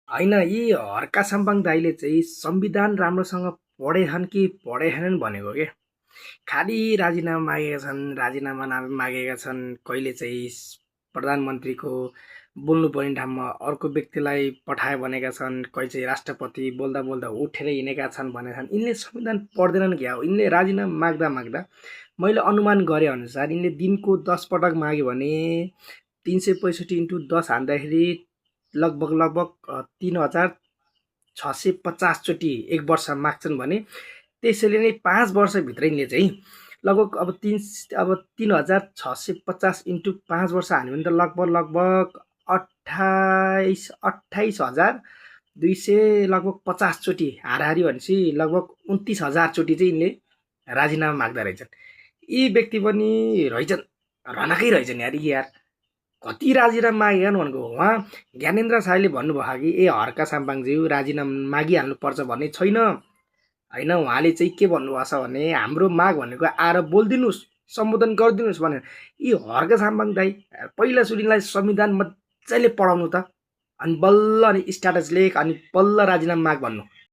होइन, यी हर्का साम्पाङ दाइले चाहिँ संविधान राम्रोसँग पढेछन् कि पढेनन् भनेको के। खालि राजीनामा मागेका छन्, मागेका छन्। कहिले चाहिँ प्रधानमन्त्रीको बोल्नुपर्ने ठाउँमा अर्को व्यक्तिलाई पठाए भनेका छन्, कहिले चाहिँ राष्ट्रपति बोल्दा बोल्दा उठेर हिँडेका छन् भनेका छन्। यिनले संविधान पढ्दैनन् क्या हो। यिनले राजीनामा माग्दा माग्दा मैले अनुमान गरे अनुसार यिनले दिनको 10 पटक माग्यो भने 365 इन्टु 10 हान्दाखेरि लगभग लगभग 3650 चोटि एक वर्ष माग्छन् भने त्यसैले नै 5 वर्षभित्र यिनले चाहिँ लगभग अब 3650 इन्टु 5 वर्ष हान्यो भने त लगभग लगभग 28,200 लगभग 50 चोटि हाराहारी भनेपछि लगभग 29,000 चोटि चाहिँ यिनले राजीनामा माग्दा रहेछन्। यी व्यक्ति पनि रहेछन्, रनकै रहेछन् यार यार। कति राजीनामा मागेका भनेको उहाँ ज्ञानेन्द्र साईले भन्नुभयो कि ए हर्का साम्पाङज्यू राजीनामा मागिहाल्नुपर्छ भन्ने छैन। होइन, उहाँले चाहिँ के भन्नुभएको छ भने हाम्रो माग भनेको आएर बोलिदिनुहोस्, सम्बोधन गरिदिनुहोस् भनेर। यी हर्का साम्पाङ दाई पहिला सुरुलाई संविधान मजाले पढाउनु त, अनि बल्ल अनि स्ट्याटस लेख अनि बल्ल राजीनामा माग भन्नु।